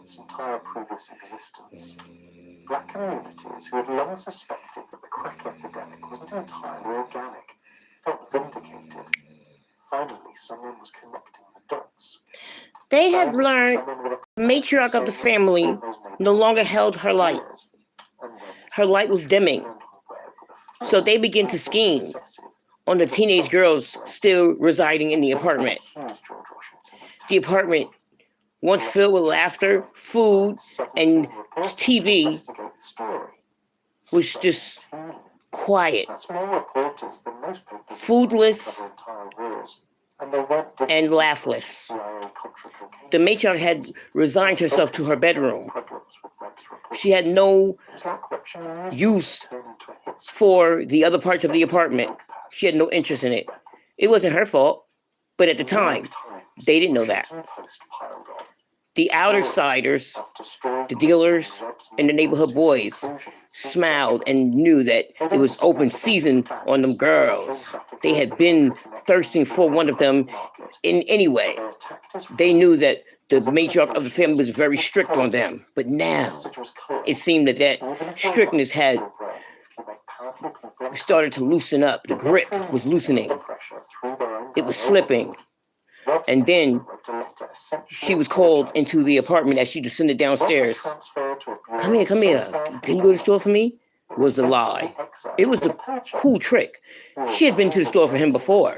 its entire previous existence. Black communities who had long suspected that the crack epidemic wasn't entirely organic felt vindicated. Finally, someone was connecting the dots. They had learned the matriarch of the family no longer held her light. Her light was dimming. So they began to scheme on the teenage girls still residing in the apartment. The apartment, once filled with laughter, food, and TV, was just quiet, foodless, and laughless. The matriarch had resigned herself to her bedroom. She had no use for the other parts of the apartment. She had no interest in it. It wasn't her fault, but at the time, they didn't know that. The outersiders, the dealers, and the neighborhood boys smiled and knew that it was open season on them girls. They had been thirsting for one of them in any way. They knew that the matriarch of the family was very strict on them. But now, it seemed that strictness had started to loosen up. The grip was loosening. It was slipping. And then she was called into the apartment as she descended downstairs. Come here. Can you go to the store for me? Was a lie. It was a cool trick. She had been to the store for him before,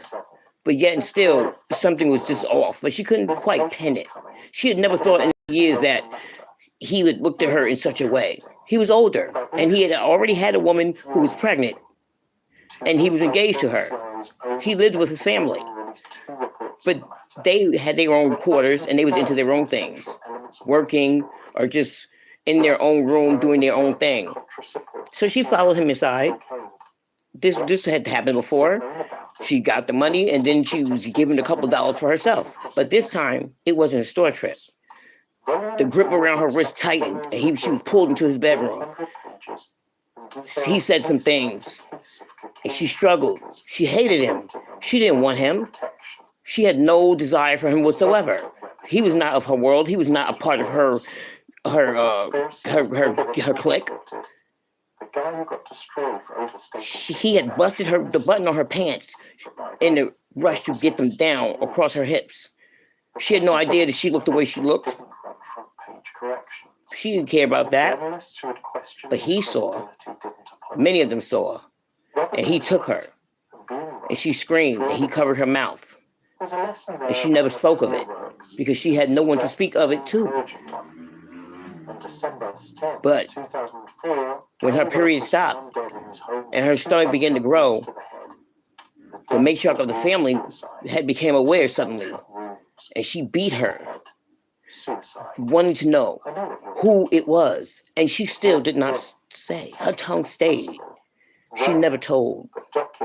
but yet and still something was just off, but she couldn't quite pin it. She had never thought in years that he would look at her in such a way. He was older, and he had already had a woman who was pregnant, and he was engaged to her. He lived with his family. But they had their own quarters, and they was into their own things, working or just in their own room doing their own thing. So she followed him inside. This had happened before. She got the money, and then she was given a couple $dollars for herself. But this time, it wasn't a store trip. The grip around her wrist tightened, and she was pulled into his bedroom. He said some things, and she struggled. She hated him. She didn't want him. She had no desire for him whatsoever. He was not of her world. He was not a part of her clique. He had busted the button on her pants in the rush to get them down across her hips. She had no idea that she looked the way she looked. She didn't care about that. But he saw. Many of them saw. And he took her. And she screamed, and he covered her mouth. And she never spoke of it because she had no one to speak of it to. But when her period stopped and her stomach began to grow, the matriarch of the family had became aware suddenly, and she beat her, wanting to know who it was, and she still did not say. Her tongue stayed. She never told.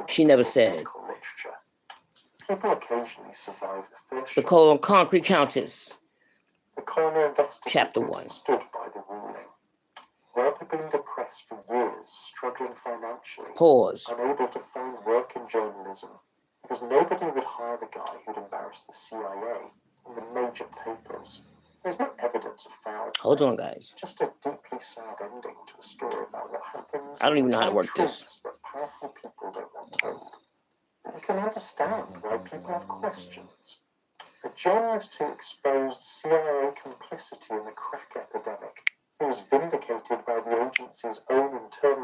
She never said. People occasionally survive the first The Concrete Countess. The coroner investigated Chapter 1. and stood by the ruling. Webb had been depressed for years, struggling financially. Pause. Unable to find work in journalism because nobody would hire the guy who'd embarrassed the CIA in the major papers. There's no evidence of foul play. Hold on, guys. Just a deeply sad ending to a story about what happens. I don't even know how to work this. That powerful people don't want told. You can understand why people have questions. A journalist who exposed CIA complicity in the crack epidemic, who was vindicated by the agency's own internal